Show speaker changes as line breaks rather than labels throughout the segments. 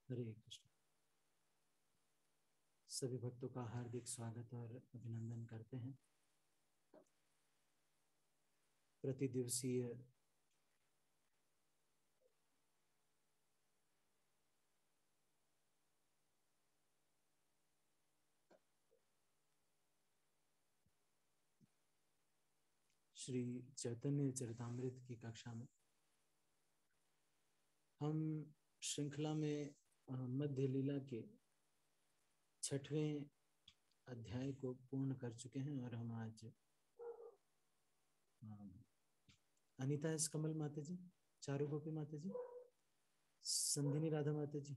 हरे कृष्ण। सभी भक्तों का हार्दिक स्वागत और अभिनंदन करते हैं। प्रतिदिवसीय श्री चैतन्य चरितामृत की कक्षा में हम श्रृंखला में मध्य लीला के 6वें अध्याय को पूर्ण कर चुके हैं और हम आज अनीता एस कमल माता जी, चारू गोपी माता जी, संधिनी राधा माता जी,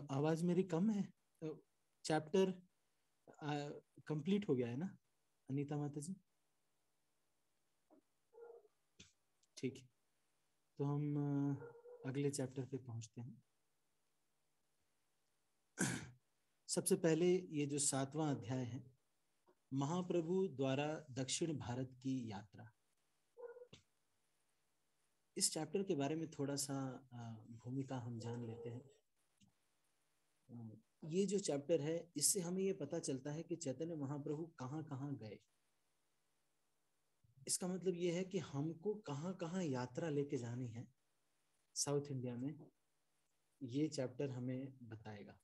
आवाज मेरी कम है? चैप्टर कंप्लीट हो गया है ना अनीता माता जी? ठीक है, तो हम अगले चैप्टर पे पहुंचते हैं। सबसे पहले ये जो 7वां अध्याय है, महाप्रभु द्वारा दक्षिण भारत की यात्रा। इस चैप्टर के बारे में थोड़ा सा भूमिका हम जान लेते हैं। ये जो चैप्टर है, इससे हमें ये पता चलता है कि चैतन्य महाप्रभु कहाँ कहाँ गए। इसका मतलब ये है कि हमको कहाँ कहाँ यात्रा लेके जानी है साउथ इंडिया में, ये चैप्टर हमें बताएगा।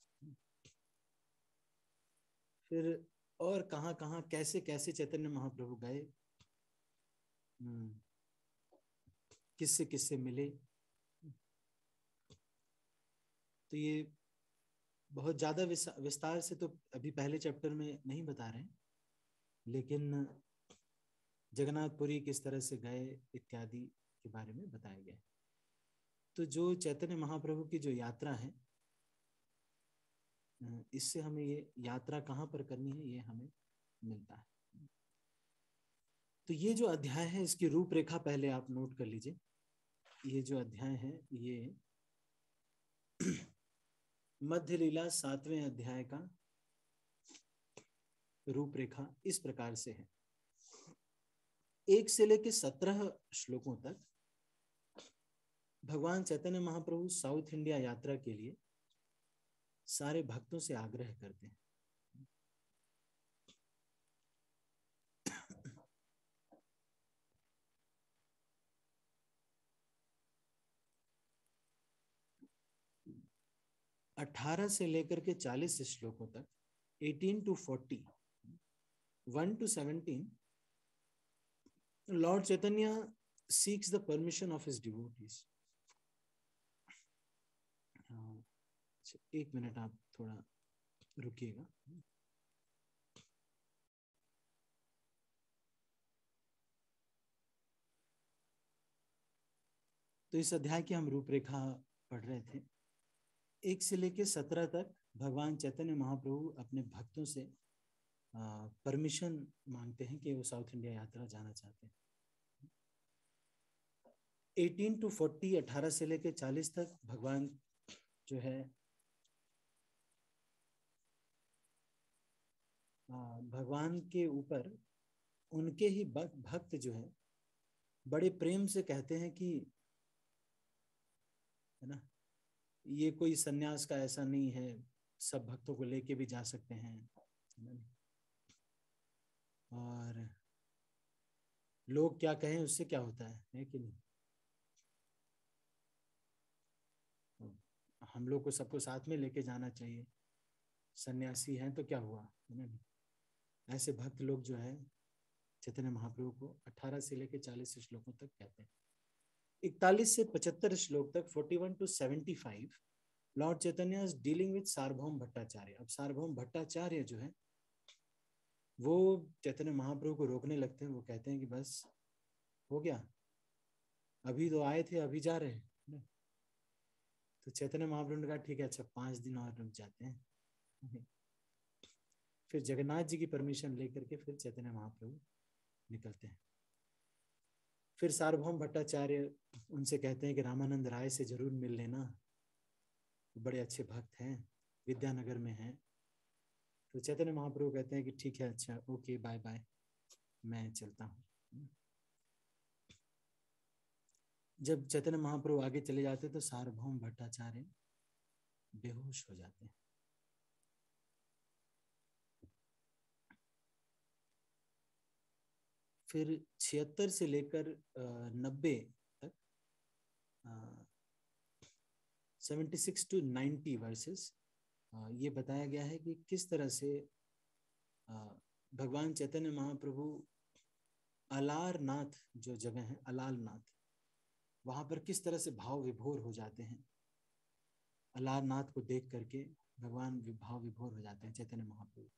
फिर और कहाँ कहाँ कैसे कैसे चैतन्य महाप्रभु गए, किससे किससे मिले। तो ये बहुत ज़्यादा विस्तार से तो अभी पहले चैप्टर में नहीं बता रहे हैं, लेकिन जगन्नाथपुरी किस तरह से गए इत्यादि के बारे में बताया गया है। तो जो चैतन्य महाप्रभु की जो यात्रा है, इससे हमें ये यात्रा कहाँ पर करनी है ये हमें मिलता है। तो ये जो अध्याय है, इसकी रूपरेखा पहले आप नोट कर लीजिए। ये जो अध्याय है, ये मध्य लीला 7वें अध्याय का रूपरेखा इस प्रकार से है। 1 से लेकर 17 श्लोकों तक भगवान चैतन्य महाप्रभु साउथ इंडिया यात्रा के लिए सारे भक्तों से आग्रह करते हैं। अठारह से लेकर के 40 श्लोकों तक, 18 to 40, 1 to 17, Lord Chaitanya seeks the permission of his devotees. एक मिनट आप थोड़ा रुकिएगा। तो इस अध्याय की हम रूपरेखा पढ़ रहे थे। 1 से लेकर 17 तक भगवान चैतन्य महाप्रभु अपने भक्तों से परमिशन मांगते हैं कि वो साउथ इंडिया यात्रा जाना चाहते हैं। 18 to 40, 18 से लेकर 40 तक भगवान जो है भगवान के ऊपर उनके ही भक्त जो है बड़े प्रेम से कहते हैं कि, है ना, ये कोई सन्यास का ऐसा नहीं है, सब भक्तों को लेके भी जा सकते हैं, और लोग क्या कहें उससे क्या होता है कि नहीं। हम लोग को सबको साथ में लेके जाना चाहिए, सन्यासी हैं तो क्या हुआ, है ना। ऐसे भक्त लोग जो है चैतन्य महाप्रभु को 18 से लेकर 40 श्लोकों तक कहते हैं। 41 से 75 श्लोक तक, 41 to 75, lord Chaitanya is dealing with Sarvabhaum Bhattacharya. अब सार्वभौम भट्टाचार्य जो है वो चैतन्य महाप्रभु को रोकने लगते हैं। वो कहते हैं कि बस हो गया, अभी तो आए थे, अभी जा रहे हैं। तो चैतन्य महाप्रभु ने कहा ठीक है, अच्छा 5 दिन और रुक जाते हैं। फिर जगन्नाथ जी की परमिशन लेकर के फिर चैतन्य महाप्रभु निकलते हैं। फिर सार्वभौम भट्टाचार्य उनसे कहते हैं कि रामानंद राय से जरूर मिल लेना, बड़े अच्छे भक्त हैं, विद्यानगर में हैं। तो चैतन्य महाप्रभु कहते हैं कि ठीक है, अच्छा, ओके, बाय बाय, मैं चलता हूँ। जब चैतन्य महाप्रभु आगे चले जाते तो सार्वभौम भट्टाचार्य बेहोश हो जाते हैं। फिर 76 से लेकर 90 तक 76 to 90 वर्सेस ये बताया गया है कि किस तरह से भगवान चैतन्य महाप्रभु अलारनाथ जो जगह है, अलालनाथ, वहां पर किस तरह से भाव विभोर हो जाते हैं। अलारनाथ को देख करके भगवान भाव विभोर हो जाते हैं चैतन्य महाप्रभु।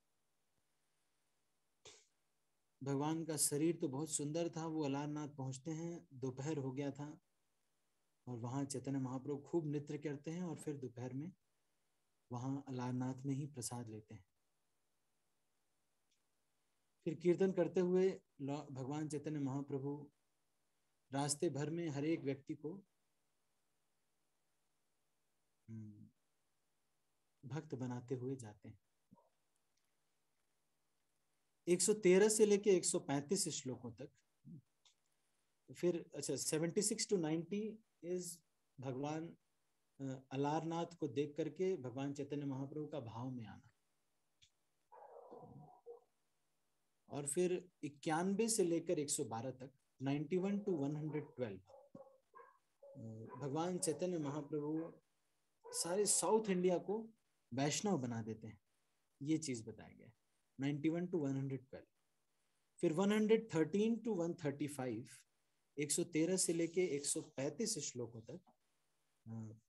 भगवान का शरीर तो बहुत सुंदर था। वो अलारनाथ पहुंचते हैं, दोपहर हो गया था, और वहां चैतन्य महाप्रभु खूब नृत्य करते हैं, और फिर दोपहर में वहां अलारनाथ में ही प्रसाद लेते हैं। फिर कीर्तन करते हुए भगवान चैतन्य महाप्रभु रास्ते भर में हर एक व्यक्ति को भक्त बनाते हुए जाते हैं। 113 से लेके 135 श्लोकों तक। फिर अच्छा, 76 to 90 इज भगवान अलारनाथ को देख करके भगवान चैतन्य महाप्रभु का भाव में आना। और फिर 91 से लेकर 112 तक, 91 to 112, भगवान चैतन्य महाप्रभु सारे साउथ इंडिया को वैष्णव बना देते हैं। ये चीज बताया गया है 91 to 112। फिर 113 to 135, 113 से लेके 135 श्लोकों तक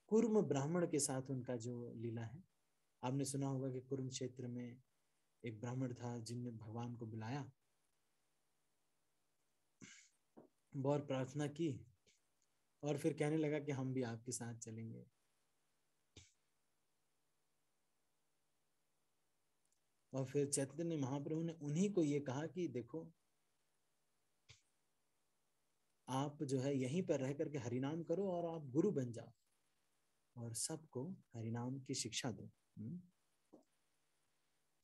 कुर्म ब्राह्मण के साथ उनका जो लीला है। आपने सुना होगा कि कुर्म क्षेत्र में एक ब्राह्मण था जिनने भगवान को बुलाया, बहुत प्रार्थना की, और फिर कहने लगा कि हम भी आपके साथ चलेंगे। और फिर चैतन्य महाप्रभु ने उन्हीं को ये कहा कि देखो, आप जो है यहीं पर रह करके हरिनाम करो और आप गुरु बन जाओ और सबको हरिनाम की शिक्षा दो।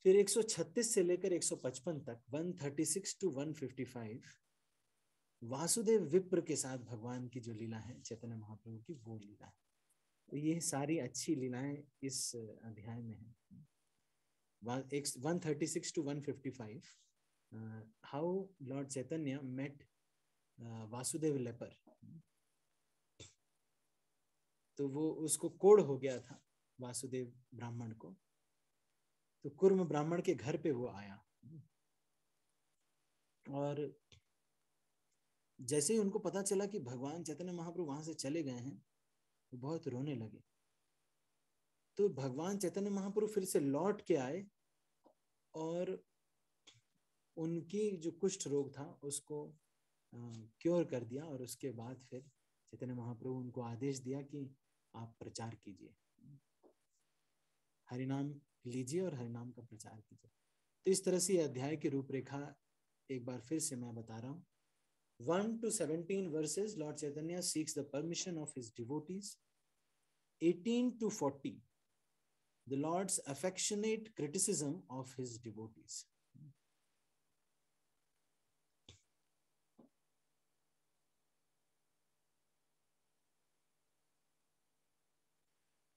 फिर 136 से लेकर 155 तक, 136 to 155, वासुदेव विप्र के साथ भगवान की जो लीला है चैतन्य महाप्रभु की, वो लीला है। तो ये सारी अच्छी लीलाएं इस अध्याय में है। 136 to 155, how Lord Chaitanya met Vasudev leper. तो वो उसको कोढ़ हो गया था वासुदेव ब्राह्मण को, तो कुर्म ब्राह्मण के घर पे वो आया, और जैसे ही उनको पता चला कि भगवान चैतन्य महाप्रभु वहां से चले गए हैं, वो बहुत रोने लगे। तो भगवान चैतन्य महाप्रभु फिर से लौट के आए और उनकी जो कुष्ठ रोग था उसको क्योर कर दिया। और उसके बाद फिर चैतन्य महाप्रभु उनको आदेश दिया कि आप प्रचार कीजिए, हरिनाम लीजिए और हरिनाम का प्रचार कीजिए। तो इस तरह से अध्याय की रूपरेखा एक बार फिर से मैं बता रहा हूँ। 1 to 17 verses, Lord Chaitanya seeks the permission of his devotees. 18 to 40, the Lord's affectionate criticism of his devotees.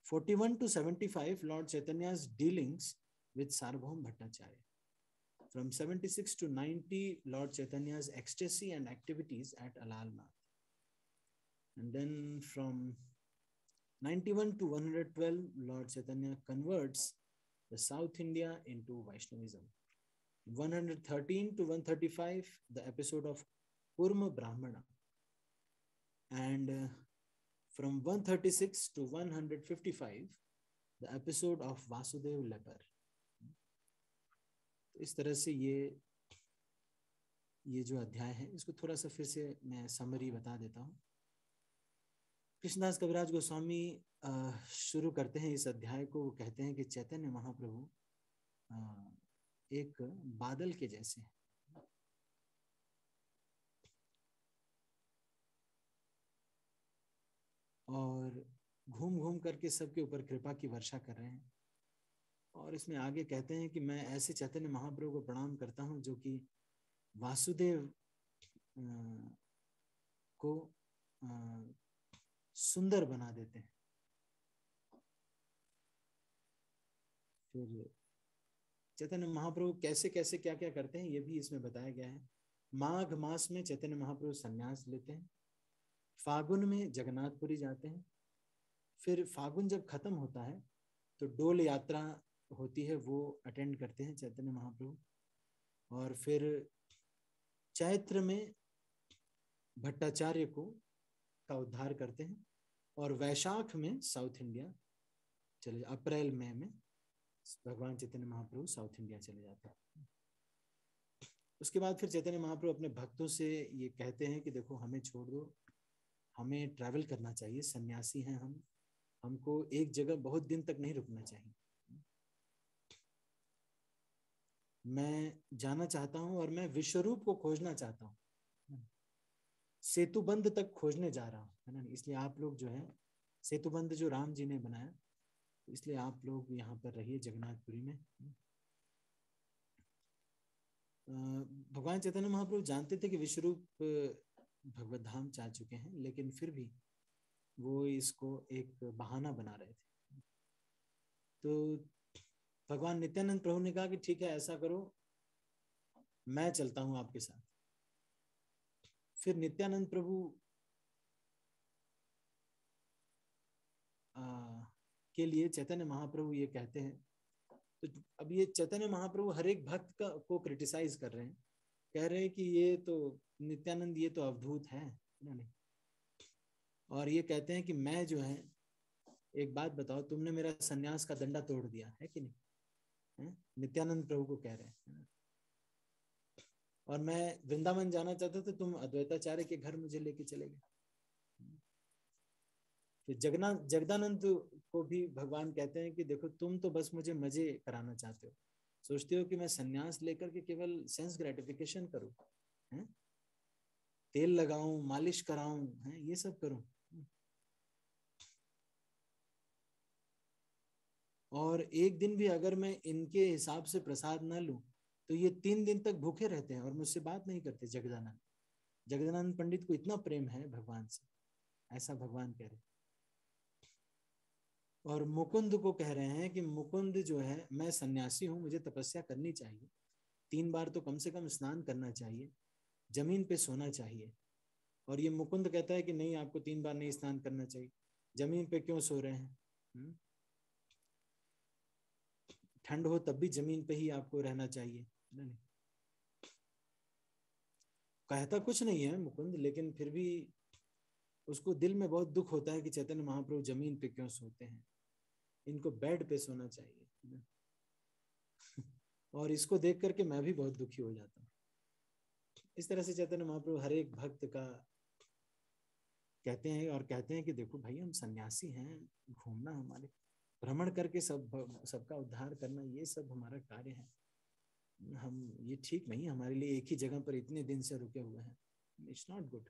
41 to 75, Lord Chaitanya's dealings with Sarvabhaum Bhattacharya. From 76 to 90, Lord Chaitanya's ecstasy and activities at Alalnath. And then from 91 to 112, Lord Chaitanya converts the South India into Vaishnavism. 113 to 135, the episode of Kurma Brahmana. And from 136 to 155, the episode of Vasudev Leper. तो इस तरह से ये जो अध्याय है, इसको थोड़ा सा फिर से मैं समरी बता देता हूँ। कृष्णदास कविराज गोस्वामी शुरू करते हैं इस अध्याय को। वो कहते हैं कि चैतन्य महाप्रभु एक बादल के जैसे हैं, और घूम घूम करके सबके ऊपर कृपा की वर्षा कर रहे हैं। और इसमें आगे कहते हैं कि मैं ऐसे चैतन्य महाप्रभु को प्रणाम करता हूँ जो कि वासुदेव को सुंदर बना देते हैं। फिर चैतन्य महाप्रभु कैसे कैसे क्या क्या करते हैं ये भी इसमें बताया गया है। माघ मास में चैतन्य महाप्रभु संन्यास लेते हैं, फागुन में जगन्नाथपुरी जाते हैं, फिर फागुन जब खत्म होता है तो डोल यात्रा होती है, वो अटेंड करते हैं चैतन्य महाप्रभु। और फिर चैत्र में भट्टाचार्य को का उद्धार करते हैं, और वैशाख में साउथ इंडिया चले, अप्रैल मई में भगवान चैतन्य महाप्रभु साउथ इंडिया चले जाते हैं। उसके बाद फिर चैतन्य महाप्रभु अपने भक्तों से ये कहते हैं कि देखो हमें छोड़ दो, हमें ट्रैवल करना चाहिए, सन्यासी हैं हम, हमको एक जगह बहुत दिन तक नहीं रुकना चाहिए। मैं जाना चाहता हूं और मैं विश्वरूप को खोजना चाहता हूँ, सेतुबंध तक खोजने जा रहा हूँ, है ना। इसलिए आप लोग जो है सेतुबंध जो राम जी ने बनाया, इसलिए आप लोग यहाँ पर रहिए जगन्नाथपुरी में। भगवान चैतन्य महाप्रभु जानते थे कि विश्वरूप भगवत धाम जा चुके हैं, लेकिन फिर भी वो इसको एक बहाना बना रहे थे। तो भगवान नित्यानंद प्रभु ने कहा कि ठीक है, ऐसा करो, मैं चलता हूं आपके साथ। फिर नित्यानंद प्रभु के लिए चैतन्य महाप्रभु ये कहते हैं, तो अब ये चैतन्य महाप्रभु हर एक भक्त का को क्रिटिसाइज कर रहे हैं, कह रहे हैं कि ये तो नित्यानंद, ये तो अवधूत है, नहीं। और ये कहते हैं कि मैं जो है, एक बात बताओ, तुमने मेरा सन्यास का डंडा तोड़ दिया है कि नहीं, है? नित्यानंद प्रभु को कह रहे हैं। और मैं वृंदावन जाना चाहता था, तुम अद्वैताचार्य के घर मुझे लेके चले गए। फिर जगदानंद को भी भगवान कहते हैं कि देखो तुम तो बस मुझे मजे कराना चाहते हो, सोचते हो कि मैं सन्यास लेकर के केवल सेंस ग्रेटिफिकेशन करूं, है? तेल लगाऊं, मालिश कराऊं, है? ये सब करूं। और एक दिन भी अगर मैं इनके हिसाब से प्रसाद न लूं तो ये 3 दिन तक भूखे रहते हैं और मुझसे बात नहीं करते। जगदानंद पंडित को इतना प्रेम है भगवान से, ऐसा भगवान कह रहे। और मुकुंद को कह रहे हैं कि मुकुंद जो है, मैं सन्यासी हूं, मुझे तपस्या करनी चाहिए, 3 बार तो कम से कम स्नान करना चाहिए, जमीन पे सोना चाहिए। और ये मुकुंद कहता है कि नहीं, आपको 3 बार नहीं स्नान करना चाहिए, जमीन पे क्यों सो रहे हैं, ठंड हो तब भी जमीन पे ही आपको रहना चाहिए। नहीं, कहता कुछ नहीं है मुकुंद, लेकिन फिर भी उसको दिल में बहुत दुख होता है कि चैतन्य महाप्रभु जमीन पे क्यों सोते हैं, इनको बेड पे सोना चाहिए। और इसको देख करके मैं भी बहुत दुखी हो जाता हूँ। इस तरह से चैतन्य महाप्रभु हर एक भक्त का कहते हैं, और कहते हैं कि देखो भाई, हम सन्यासी हैं, घूमना, हमारे भ्रमण करके सबका उद्धार करना, ये सब हमारा कार्य है। हम ये ठीक नहीं, हमारे लिए एक ही जगह पर इतने दिन से रुके हुए हैं, इट्स नॉट गुड।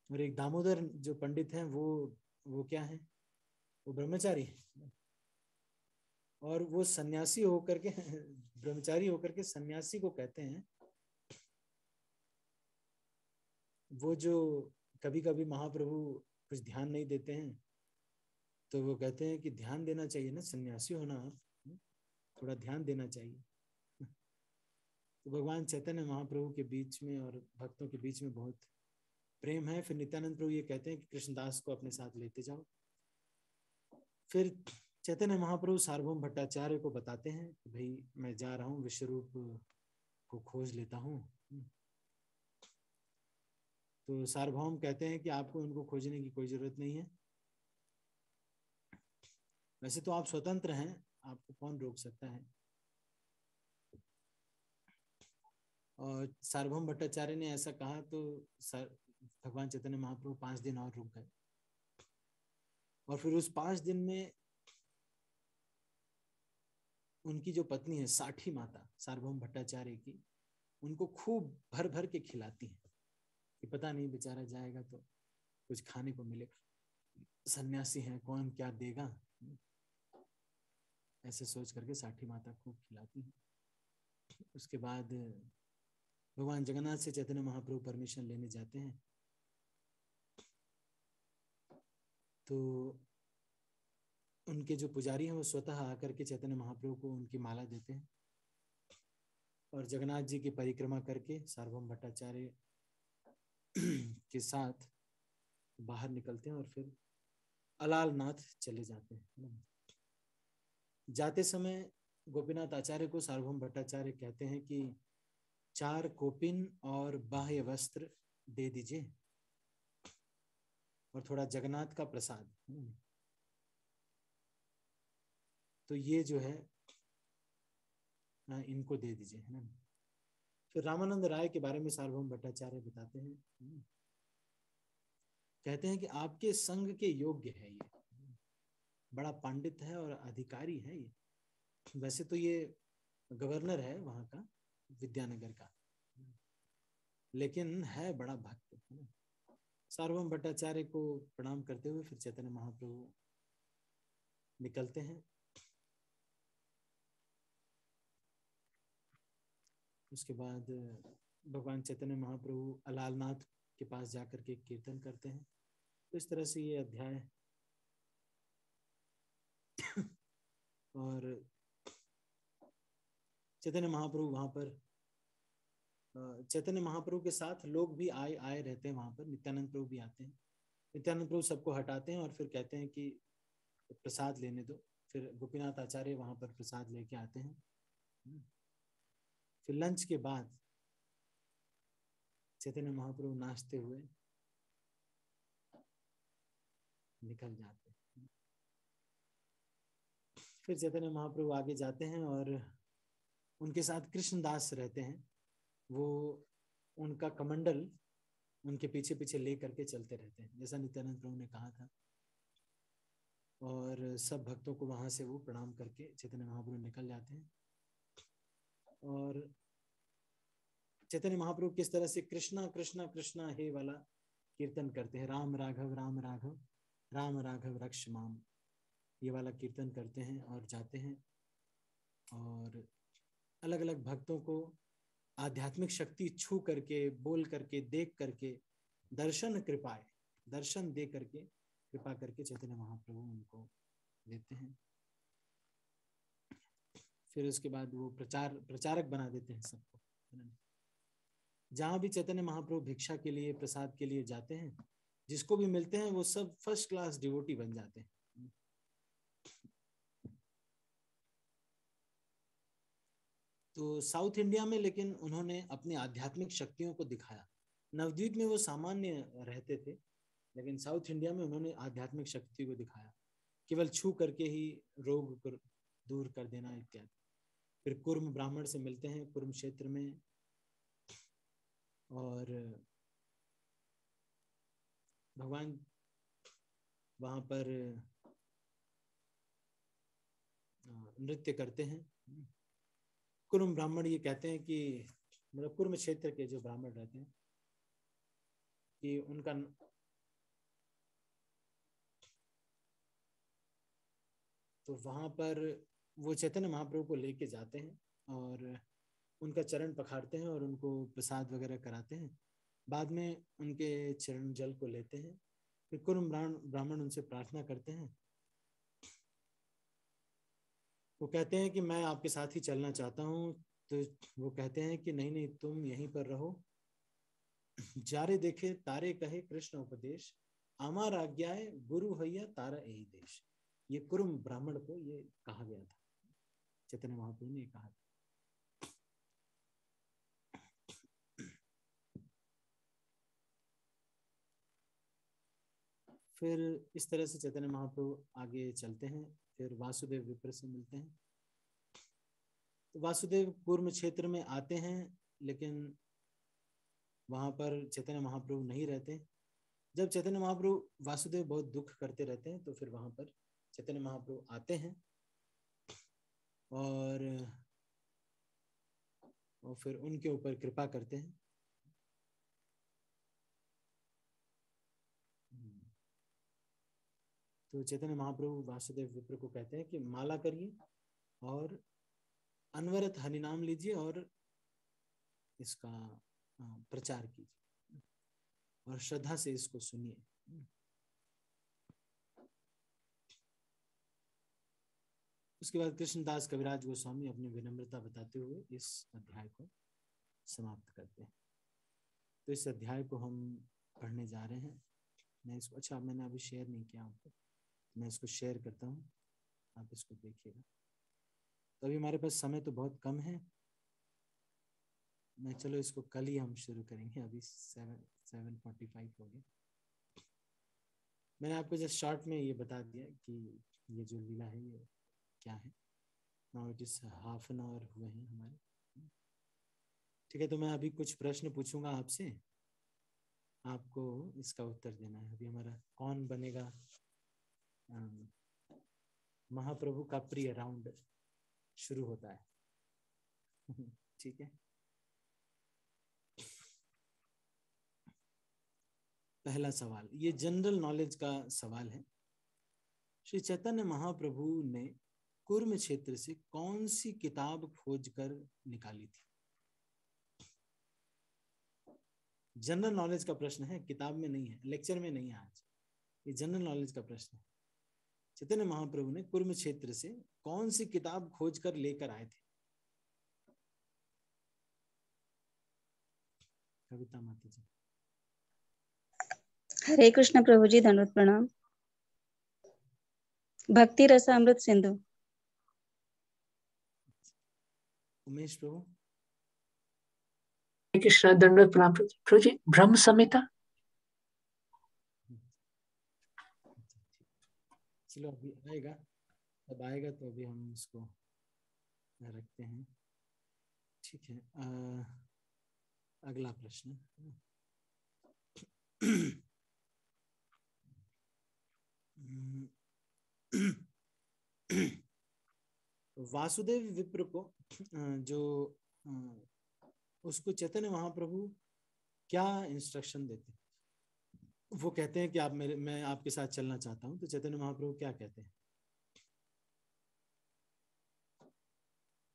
और एक दामोदर जो पंडित हैं, वो क्या है, वो ब्रह्मचारी है, और वो सन्यासी होकर के ब्रह्मचारी होकर के सन्यासी को कहते हैं, वो जो कभी कभी महाप्रभु कुछ ध्यान नहीं देते हैं, तो वो कहते हैं कि ध्यान देना चाहिए ना, सन्यासी होना आप, थोड़ा ध्यान देना चाहिए। तो भगवान चैतन्य महाप्रभु के बीच में और भक्तों के बीच में बहुत प्रेम है। फिर नित्यानंद प्रभु ये कहते हैं कि कृष्णदास को अपने साथ लेते जाओ। फिर चैतन्य महाप्रभु सार्वभौम भट्टाचार्य को बताते हैं कि भाई मैं जा रहा हूँ, विश्वरूप को खोज लेता हूँ। तो सार्वभौम कहते हैं कि आपको उनको खोजने की कोई जरूरत नहीं है, वैसे तो आप स्वतंत्र हैं, आपको कौन रोक सकता है। और सार्वभौम भट्टाचार्य ने ऐसा कहा तो भगवान चैतन्य महाप्रभु 5 दिन और रुक गए। और फिर उस 5 दिन में उनकी जो पत्नी है साठी माता सार्वभौम भट्टाचार्य की, उनको खूब भर भर के खिलाती हैं, कि पता नहीं बेचारा जाएगा तो कुछ खाने को मिलेगा, सन्यासी हैं कौन क्या देगा, ऐसे सोच करके साठी माता खूब खिलाती है। उसके बाद भगवान जगन्नाथ से चैतन्य महाप्रभु परमिशन लेने जाते हैं, तो उनके जो पुजारी हैं वो स्वतः आकर के चैतन्य महाप्रभु को उनकी माला देते हैं और जगन्नाथ जी की परिक्रमा करके सार्वभौम भट्टाचार्य के साथ बाहर निकलते हैं और फिर अलालनाथ चले जाते हैं। जाते समय गोपीनाथ आचार्य को सार्वभौम भट्टाचार्य कहते हैं कि 4 कोपिन और बाह्य वस्त्र दे दीजिए और थोड़ा जगन्नाथ का प्रसाद, तो ये जो है इनको दे दीजिए, है ना। फिर रामानंद राय के बारे में सार्वभौम भट्टाचार्य बताते हैं, कहते हैं कि आपके संग के योग्य है ये, बड़ा पंडित है और अधिकारी है ये, वैसे तो ये गवर्नर है वहां का विद्यानगर का, लेकिन है बड़ा भक्त, है ना। सार्वभौम भट्टाचार्य को प्रणाम करते हुए फिर चैतन्य महाप्रभु निकलते हैं। उसके बाद भगवान चैतन्य महाप्रभु अलालनाथ के पास जाकर के कीर्तन करते हैं। तो इस तरह से ये अध्याय और चैतन्य महाप्रभु वहां पर, चैतन्य महाप्रभु के साथ लोग भी आए आए रहते हैं वहां पर, नित्यानंद प्रभु भी आते हैं। नित्यानंद प्रभु सबको हटाते हैं और फिर कहते हैं कि प्रसाद लेने दो। फिर गोपीनाथ आचार्य वहां पर प्रसाद लेके आते हैं। फिर लंच के बाद चैतन्य महाप्रभु नाचते हुए निकल जाते हैं। फिर चैतन्य महाप्रभु आगे जाते हैं और उनके साथ कृष्णदास रहते हैं, वो उनका कमंडल उनके पीछे पीछे ले करके चलते रहते हैं, जैसा नित्यानंद प्रभु ने कहा था। और सब भक्तों को वहां से वो प्रणाम करके चैतन्य महाप्रभु निकल जाते हैं। और चैतन्य महाप्रभु किस तरह से कृष्णा कृष्णा कृष्णा हे वाला कीर्तन करते हैं, राम राघव राम राघव राम राघव रक्ष माम, ये वाला कीर्तन करते हैं और जाते हैं। और अलग अलग भक्तों को आध्यात्मिक शक्ति छू करके, बोल करके, देख करके, दर्शन दे करके, कृपा करके चैतन्य महाप्रभु उनको देते हैं। फिर उसके बाद वो प्रचारक बना देते हैं सबको। जहां भी चैतन्य महाप्रभु भिक्षा के लिए, प्रसाद के लिए जाते हैं, जिसको भी मिलते हैं वो सब फर्स्ट क्लास डिवोटी बन जाते हैं। तो साउथ इंडिया में लेकिन उन्होंने अपनी आध्यात्मिक शक्तियों को दिखाया। नवद्वीप में वो सामान्य रहते थे, लेकिन साउथ इंडिया में उन्होंने आध्यात्मिक शक्ति को दिखाया, केवल छू करके ही रोग को दूर कर देना इत्यादि। फिर कुर्म ब्राह्मण से मिलते हैं कुर्म क्षेत्र में, और भगवान वहां पर नृत्य करते हैं। कुर्म ब्राह्मण ये कहते हैं कि, मतलब कुर्म क्षेत्र के जो ब्राह्मण रहते हैं, कि उनका तो वहां पर वो चैतन्य महाप्रभु को लेके जाते हैं और उनका चरण पखारते हैं और उनको प्रसाद वगैरह कराते हैं। बाद में उनके चरण जल को लेते हैं। फिर कुर्म ब्राह्मण उनसे प्रार्थना करते हैं। वो कहते हैं कि मैं आपके साथ ही चलना चाहता हूँ। तो वो कहते हैं कि नहीं नहीं, तुम यहीं पर रहो, जारे देखे तारे कहे कृष्ण उपदेश, आमार आज्ञाए गुरु हैया तारा यही देश। ये कुर्म ब्राह्मण को ये कहा गया था, चैतन्य महाप्रभु ने कहा था। फिर इस तरह से चैतन्य महाप्रभु आगे चलते हैं। फिर वासुदेव विप्र से मिलते हैं। तो वासुदेव कुर्म क्षेत्र में आते हैं, लेकिन वहां पर चैतन्य महाप्रभु नहीं रहते। जब चैतन्य महाप्रभु, वासुदेव बहुत दुख करते रहते हैं, तो फिर वहां पर चैतन्य महाप्रभु आते हैं और फिर उनके ऊपर कृपा करते हैं। तो चैतन्य महाप्रभु वासुदेव विप्र को कहते हैं कि माला करिए और अनवरत हरिनाम लीजिए और इसका प्रचार कीजिए और श्रद्धा से इसको सुनिए। उसके बाद कृष्णदास कविराज गोस्वामी अपनी विनम्रता बताते हुए इस अध्याय को समाप्त करते हैं। तो इस अध्याय को हम पढ़ने जा रहे हैं। मैं इसको, अच्छा मैंने अभी शेयर नहीं किया आपको, मैं इसको शेयर करता हूँ, आप इसको देखिएगा। तो अभी हमारे पास समय तो बहुत कम है, मैं चलो इसको कल ही हम शुरू करेंगे, अभी 7:45 हो गए। मैंने आपको जस्ट शॉर्ट में ये बता दिया कि ये जो लीला है ये क्या है। Now it is half an hour हुए हैं हमारे। ठीक है, तो मैं अभी कुछ प्रश्न पूछूंगा आपसे, आपको इसका उत्तर देना है। अभी हमारा कौन बनेगा महाप्रभु का प्रिय राउंड शुरू होता है। ठीक है, पहला सवाल, ये जनरल नॉलेज का सवाल है। श्री चैतन्य महाप्रभु ने कुर्म क्षेत्र से कौन सी किताब खोजकर निकाली थी? जनरल नॉलेज का प्रश्न है, किताब में नहीं है, लेक्चर में नहीं है आज, ये जनरल नॉलेज का प्रश्न है। चैतन्य महाप्रभु ने कुर्म क्षेत्र से कौन सी किताब खोजकर लेकर आए थे? कविता माता जी।
हरे कृष्ण प्रभु जी, धन्यवाद प्रणाम। भक्ति रसामृत सिंधु।
उमेश प्रभु।
हरे कृष्ण, दंडवत प्रणाम प्रभु जी। ब्रह्म संहिता।
चलो अभी आएगा, अब आएगा तो अभी हम इसको रखते हैं। ठीक है, अगला प्रश्न। वासुदेव विप्र को जो उसको चैतन्य महाप्रभु क्या इंस्ट्रक्शन देते हैं? वो कहते हैं कि आप मैं आपके साथ चलना चाहता हूं, तो चैतन्य महाप्रभु क्या कहते हैं?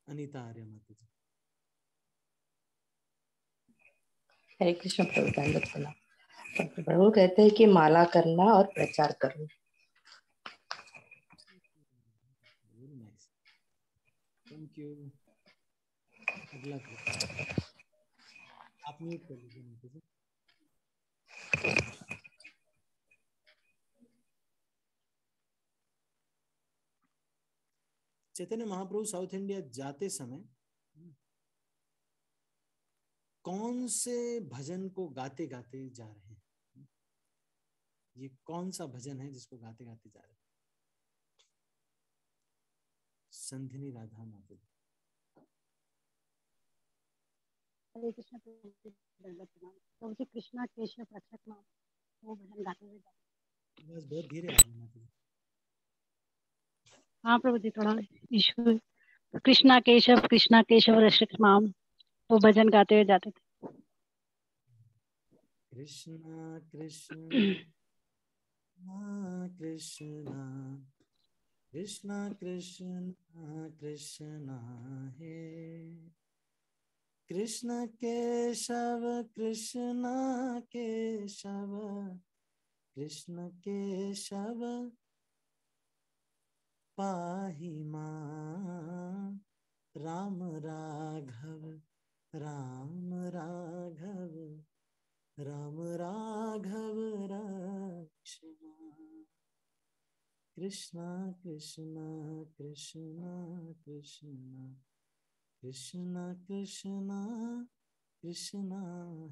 अनीता आर्य माता जी।
हरे कृष्ण प्रभु, दंडवत प्रणाम। प्रभु कहते हैं कि माला करना और प्रचार करना।
Thank you. अगला प्रश्न, आप म्यूट कर लीजिए माता जी। चैतन्य महाप्रभु साउथ इंडिया जाते समय कौन से भजन को गाते गाते जा रहे हैं? ये कौन सा भजन है जिसको गाते गाते जा रहे हैं? संधिनी राधा माता जी।
हरे कृष्ण प्रभु जी, दंडवत प्रणाम। प्रभु जी, कृष्णा केशव रक्षक नाम, वो भजन गाते हुए जाते।
बस बहुत धीरे आ रही है माता जी।
हाँ प्रभु जी, थोड़ा इशू है। कृष्णा केशव रक्षक नाम, वो भजन गाते हुए जाते थे।
कृष्णा कृष्णा कृष्णा कृष्णा कृष्णा कृष्णा हे कृष्ण केशव कृष्ण केशव कृष्ण केशव पाहि मां राम राघव राम राघव राम राघव रक्ष मां। कृष्णा कृष्णा कृष्णा कृष्णा कृष्णा कृष्णा कृष्णा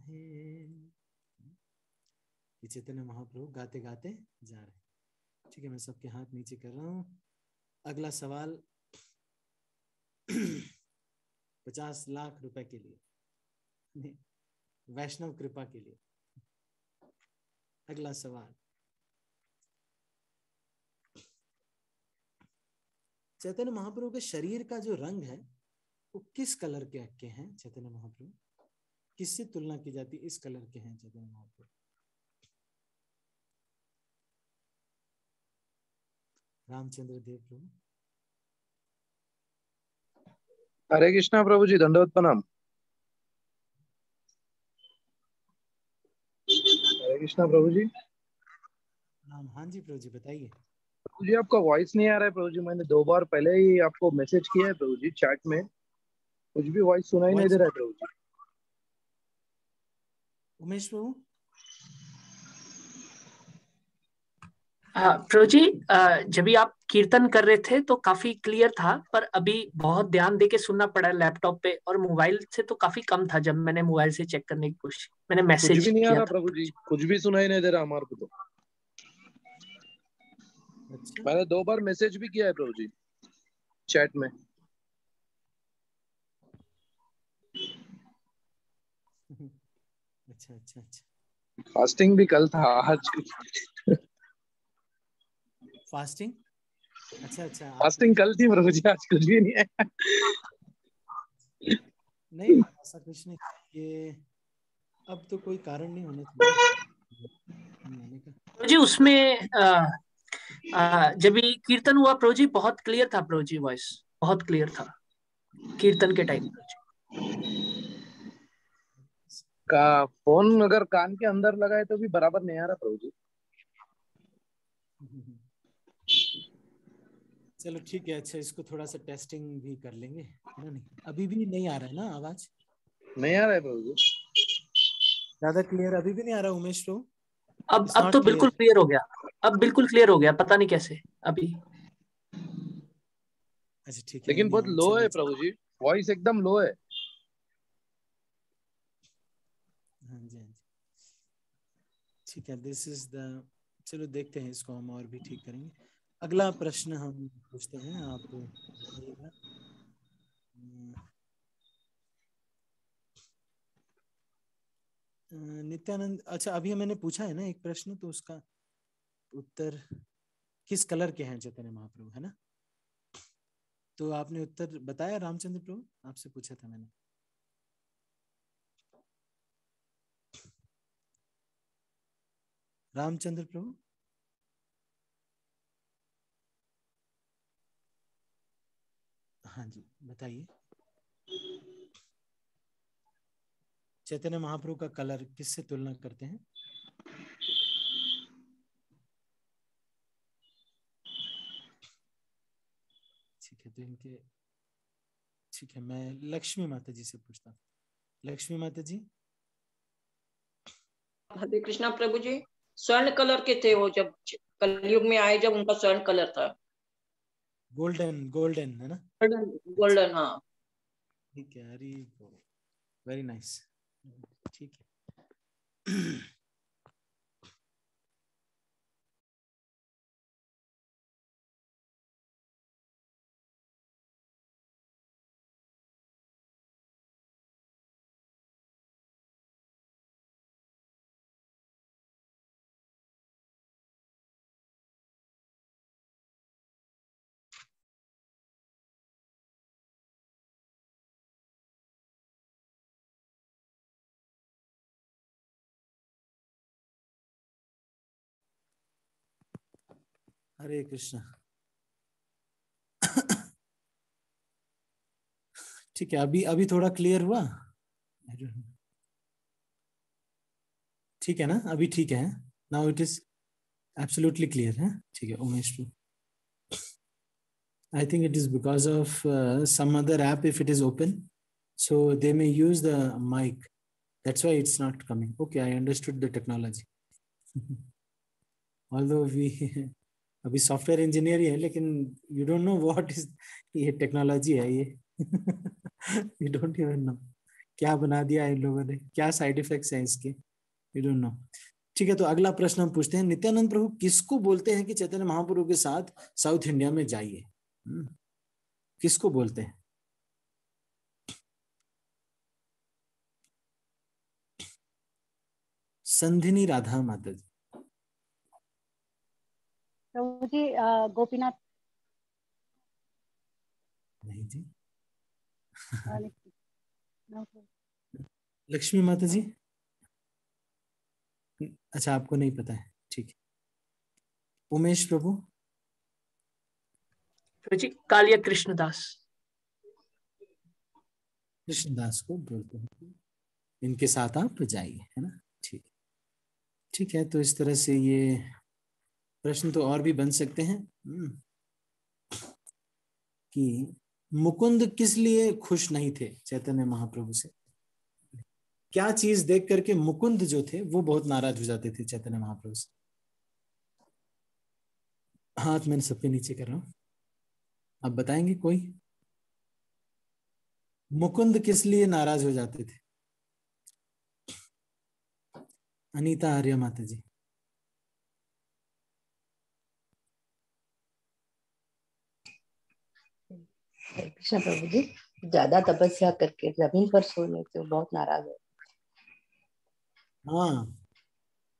हे। चैतन्य महाप्रभु गाते गाते जा रहे हैं। ठीक है, मैं सबके हाथ नीचे कर रहा हूँ। अगला सवाल 50 लाख रुपए के लिए, वैष्णव कृपा के लिए। अगला सवाल, चैतन्य महाप्रभु के शरीर का जो रंग है वो किस कलर के हैं? चैतन्य महाप्रभु किससे तुलना की जाती है? इस कलर के हैं चैतन्य महाप्रभु। रामचंद्र देव प्रभु।
हरे कृष्णा प्रभु जी, दंडवत प्रणाम। हरे कृष्णा प्रभु जी।
हाँ जी प्रभु जी, बताइए।
प्रभु जी आपका वॉइस नहीं आ रहा है प्रभु जी। मैंने 2 बार पहले ही आपको मैसेज किया है प्रभु जी चैट में, कुछ भी वॉइस सुनाई नहीं दे रहा है प्रभु जी।
उमेश प्रभु।
प्रभु जी, जब भी आप कीर्तन कर रहे थे तो काफी क्लियर था, पर अभी बहुत ध्यान देके सुनना पड़ा लैपटॉप पे, और मोबाइल से तो काफी कम था। जब मैंने मोबाइल से चेक करने की कोशिश, मैंने
कुछ
मैसेज
भी नहीं आ
किया
रहा
था।
प्रभु जी, कुछ भी सुनाई नहीं दे रहा हमारे को तो।
अच्छा।
मैंने 2 बार मैसेज भी किया है प्रभु जी चैट में।
अच्छा अच्छा अच्छा।
फास्टिंग भी कल था, आज
फास्टिंग। अच्छा अच्छा, आप
फास्टिंग कल थी प्रभु जी, आज कुछ भी नहीं है।
नहीं, ऐसा कुछ नहीं। ये अब तो कोई कारण नहीं होना चाहिए नहीं आने का।
प्रभु जी उसमें जब भी कीर्तन हुआ प्रभु जी, बहुत क्लियर था प्रभु जी, वॉइस बहुत क्लियर था कीर्तन के टाइम।
का फोन अगर कान के अंदर लगा है तो भी बराबर नहीं आ रहा प्रभु जी।
चलो ठीक है। अच्छा, इसको थोड़ा सा टेस्टिंग भी कर लेंगे, है ना? नहीं, अभी भी नहीं आ रहा है ना आवाज?
नहीं आ रहा है प्रभु जी।
ज्यादा क्लियर अभी भी नहीं आ रहा उमेश प्रभु?
अब
इट्स
अब
नॉट
तो
क्लियर।
बिल्कुल क्लियर हो गया। अब बिल्कुल क्लियर हो गया, पता नहीं कैसे अभी।
अच्छा ठीक है,
लेकिन
मैं
बहुत लो
चलो
है प्रभु जी, वॉइस एकदम लो है।
हाँ जी हाँ जी, ठीक है। दिस इज द, चलो देखते हैं, इसको हम और भी ठीक करेंगे। अगला प्रश्न हम पूछते हैं, आप बताइएगा। नित्यानंद, अच्छा अभी मैंने पूछा है ना एक प्रश्न, तो उसका उत्तर किस कलर के हैं चैतन्य महाप्रभु, है ना? तो आपने उत्तर बताया रामचंद्र प्रभु, आपसे पूछा था मैंने। रामचंद्र प्रभु। हाँ जी, बताइए। चैतन्य महाप्रभु का कलर किससे तुलना करते हैं? ठीक है, तो इनके, ठीक है, मैं लक्ष्मी माता जी से पूछता हूँ। लक्ष्मी माता जी।
हरे कृष्णा प्रभु जी, स्वर्ण कलर के थे वो, जब कलयुग में आए जब उनका स्वर्ण कलर था।
गोल्डन, गोल्डन है ना? अच्छा
गोल्डन, हाँ।
ठीक है, हरी, वेरी नाइस, ठीक है। हरे कृष्णा। ठीक है, अभी अभी थोड़ा क्लियर हुआ? ठीक है ना? अभी ठीक है? Now it is absolutely clear है? ठीक है Umesh too. I think it is because of some other app, if it is open, so they may use the mic. That's why it's not coming. Okay, I understood the technology. Although we अभी software engineer ही है, लेकिन you don't know what is, ये technology है ये। You don't even know क्या बना दिया इन लोगों ने, क्या साइड इफेक्ट्स हैं इसके, यू डोंट नो। ठीक है, तो अगला प्रश्न हम पूछते हैं। नित्यानंद प्रभु किसको बोलते हैं कि चैतन्य महाप्रभु के साथ साउथ इंडिया में जाइए? किसको बोलते हैं? संधिनी राधा माता जी।
प्रभु जी गोपीनाथ।
नहीं जी।
नो।
लक्ष्मी माता जी। अच्छा, आपको नहीं पता है, ठीक है। उमेश प्रभु।
जी कालिया कृष्णदास।
कृष्णदास को बोलते हैं, इनके साथ आप जाइए, है ना। ठीक, ठीक है। तो इस तरह से ये प्रश्न तो और भी बन सकते हैं कि मुकुंद किस लिए खुश नहीं थे चैतन्य महाप्रभु से। क्या चीज देख करके मुकुंद जो थे वो बहुत नाराज हो जाते थे चैतन्य महाप्रभु से। हाथ मैंने सबके नीचे कर रहा हूं, आप बताएंगे कोई, मुकुंद किस लिए नाराज हो जाते थे। अनीता आर्य माता जी।
हरे कृष्ण प्रभु जी, ज्यादा तपस्या करके जमीन पर सोने से वो बहुत नाराज है।
हाँ,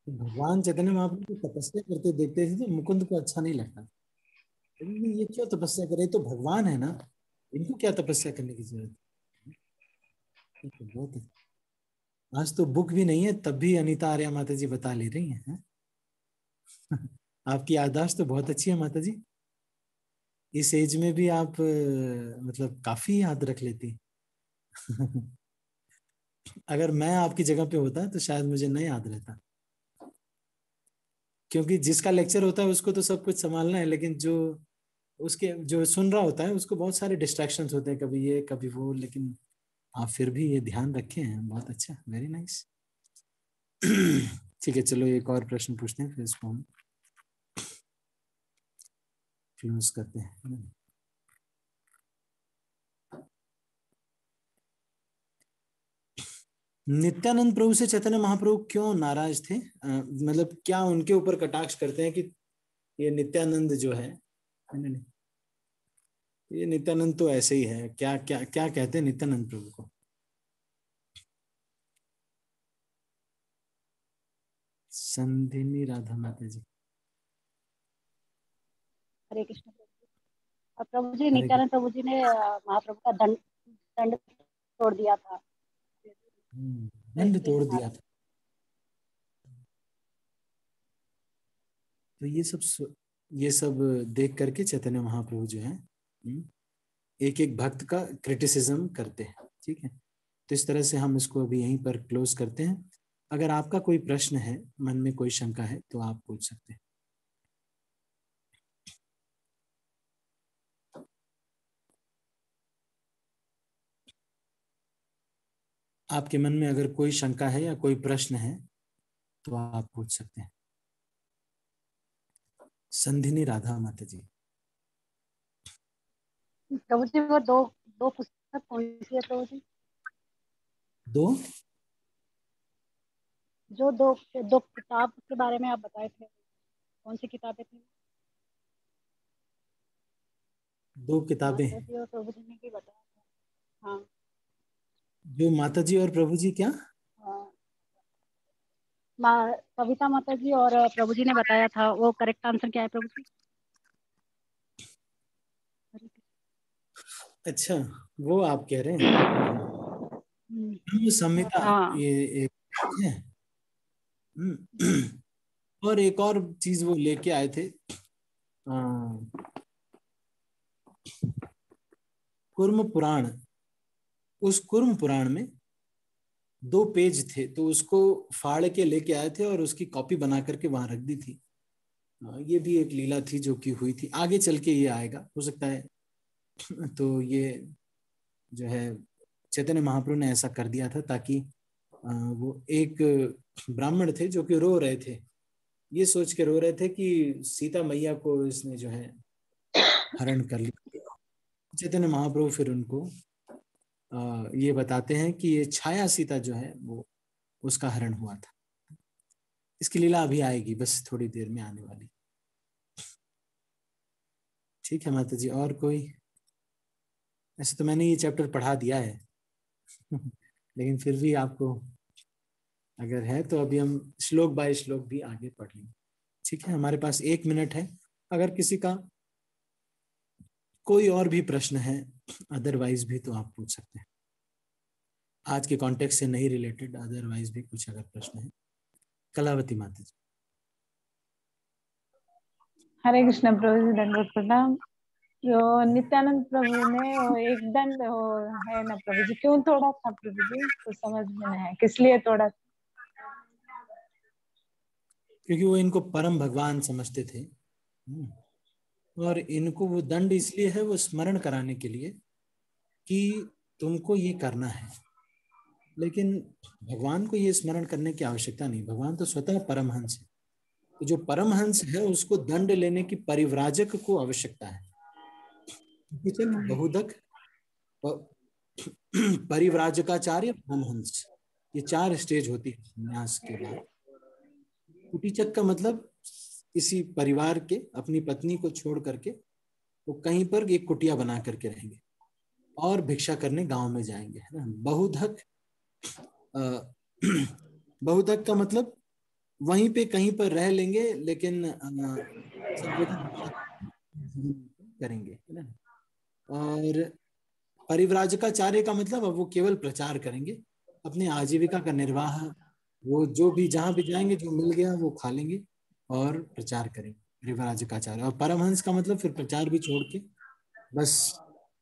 भगवान चैतन्य महाप्रभु को तपस्या करते देखते थे तो मुकुंद को अच्छा नहीं लगता। ये क्यों तपस्या करे, तो भगवान है ना, इनको क्या तपस्या करने की जरूरत है। तो बहुत है। आज तो बुक भी नहीं है तब भी अनीता आर्या माता जी बता ले रही हैं। आपकी याददाश्त तो बहुत अच्छी है माता जी, इस एज में भी आप मतलब काफी याद रख लेती। अगर मैं आपकी जगह पे होता तो शायद मुझे नहीं याद रहता, क्योंकि जिसका लेक्चर होता है उसको तो सब कुछ संभालना है, लेकिन जो उसके जो सुन रहा होता है उसको बहुत सारे डिस्ट्रैक्शंस होते हैं, कभी ये कभी वो, लेकिन आप फिर भी ये ध्यान रखे हैं, बहुत अच्छा, वेरी नाइस। ठीक है, चलो एक और प्रश्न पूछते हैं फिर इसको हम क्लोज करते हैं। नित्यानंद प्रभु से चैतन्य महाप्रभु क्यों नाराज थे, मतलब क्या उनके ऊपर कटाक्ष करते हैं कि ये नित्यानंद जो है, नहीं, ये नित्यानंद तो ऐसे ही है, क्या क्या क्या कहते हैं नित्यानंद प्रभु को। संधिनी राधा माता जी।
हरे कृष्ण प्रभु जी। और प्रभु जी,
हरे
नित्यानंद प्रभु जी ने महाप्रभु का दंड दंड तोड़ दिया था।
दंड तोड़ दिया था। तो ये सब देख करके चैतन्य महाप्रभु जो है एक एक भक्त का क्रिटिसिज्म करते हैं। ठीक है, तो इस तरह से हम इसको अभी यहीं पर क्लोज करते हैं। अगर आपका कोई प्रश्न है, मन में कोई शंका है तो आप पूछ सकते हैं। आपके मन में अगर कोई शंका है या कोई प्रश्न है तो आप पूछ सकते हैं। संधिनी राधा माता जी।
प्रभु जी, वो दो दो पुस्तक कौन सी है प्रभु जी?
दो
जो दो दो किताब के बारे में आप बताए थे, कौन सी किताबें थी?
दो किताबें
माता जी और प्रभु जी ने भी बताया था। हाँ
जो माता जी और प्रभु जी क्या,
हाँ, कविता माता जी और प्रभु जी ने बताया था, वो करेक्ट आंसर क्या है प्रभु जी?
अच्छा वो आप कह रहे हैं। ब्रह्म संहिता
हाँ
ये एक है। और एक और चीज वो लेके आए थे, कुर्म पुराण। उस कुर्म पुराण में 2 पेज थे, तो उसको फाड़ के लेके आए थे और उसकी कॉपी बना करके वहां रख दी थी। ये भी एक लीला थी जो कि हुई थी, आगे चल के ये आएगा हो सकता है। तो ये जो है चैतन्य महाप्रभु ने ऐसा कर दिया था ताकि वो एक ब्राह्मण थे जो कि रो रहे थे, ये सोच के रो रहे थे कि सीता मैया को इसने जो है हरण कर लिया। चैतन्य महाप्रभु फिर उनको ये बताते हैं कि ये छाया सीता जो है वो उसका हरण हुआ था। इसकी लीला अभी आएगी, बस थोड़ी देर में आने वाली। ठीक है माता जी, और कोई? ऐसे तो मैंने ये चैप्टर पढ़ा दिया है लेकिन फिर भी आपको अगर है तो अभी हम श्लोक बाय श्लोक भी आगे पढ़ लेंगे। ठीक है, हमारे पास 1 मिनट है, अगर किसी का कोई और भी प्रश्न है अदरवाइज भी तो आप पूछ सकते हैं, आज के कॉन्टेक्स्ट से नहीं रिलेटेड, अदरवाइज भी कुछ अगर प्रश्न है। कलावती माता जी।
हरे कृष्ण प्रभु जी, दंडवत प्रणाम। जो नित्यानंद प्रभु ने वो एक दंड वो है ना प्रभु जी, क्यों तोड़ा था प्रभु जी, तो समझ में नहीं है किस लिए तोड़ा।
क्योंकि वो इनको परम भगवान समझते थे और इनको वो दंड इसलिए है, वो स्मरण कराने के लिए कि तुमको ये करना है। लेकिन भगवान को ये स्मरण करने की आवश्यकता नहीं, भगवान तो स्वतः परमहंस है। तो जो परमहंस है उसको दंड लेने की परिव्राजक को आवश्यकता है। बहुधक, परिव्राजकाचार्य, परमहंस, ये 4 स्टेज होती है संन्यास के बाद। कुटीचक का मतलब किसी परिवार के अपनी पत्नी को छोड़ करके वो कहीं पर एक कुटिया बना करके रहेंगे और भिक्षा करने गांव में जाएंगे, है ना। बहुधक, बहुधक का मतलब वहीं पे कहीं पर रह लेंगे लेकिन सब जगह भिक्षा करेंगे, है ना। और परिव्राजकाचार्य का मतलब अब वो केवल प्रचार करेंगे, अपने आजीविका का निर्वाह, वो जो भी जहां भी जाएंगे जो मिल गया वो खा लेंगे और प्रचार करेंगे, परिव्राजकाचार्य। और परमहंस का मतलब फिर प्रचार भी छोड़ के बस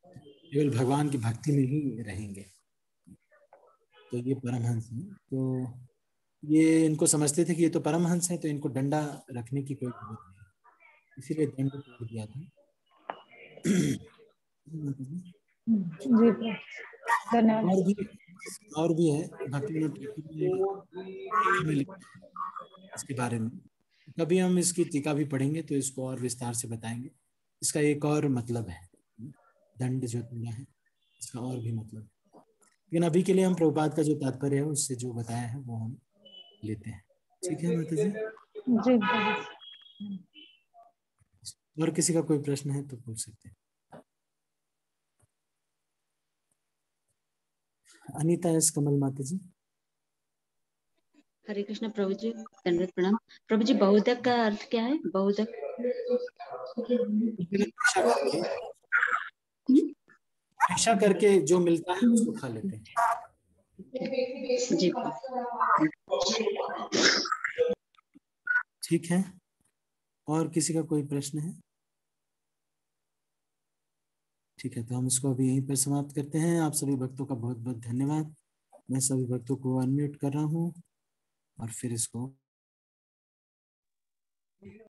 केवल भगवान की भक्ति में ही रहेंगे, तो ये परमहंस है। तो ये इनको समझते थे कि ये तो परमहंस है तो इनको डंडा रखने की कोई जरूरत नहीं, इसीलिए दंड तोड़ दिया था।
जी धन्यवाद।
और भी है भक्ति में इसके बारे में, कभी हम इसकी टीका भी पढ़ेंगे तो इसको और विस्तार से बताएंगे। इसका एक और मतलब है, दंड जो तोड़ा है इसका और भी मतलब है, लेकिन अभी के लिए हम प्रभुपाद का जो तात्पर्य है उससे जो बताया है वो हम लेते हैं। ठीक है माता जी।
जी
और किसी का कोई प्रश्न है तो पूछ सकते हैं। अनीता एस कमल माता जी।
हरे कृष्ण प्रभु जी, दंडवत प्रणाम प्रभु जी। बहुधक का अर्थ क्या है? बहुधक
भिक्षा करके जो मिलता है उसको खा लेते हैं।
जी
ठीक है, और किसी का कोई प्रश्न है? ठीक है, तो हम इसको अभी यहीं पर समाप्त करते हैं। आप सभी भक्तों का बहुत बहुत धन्यवाद। मैं सभी भक्तों को अनम्यूट कर रहा हूँ और फिर इसको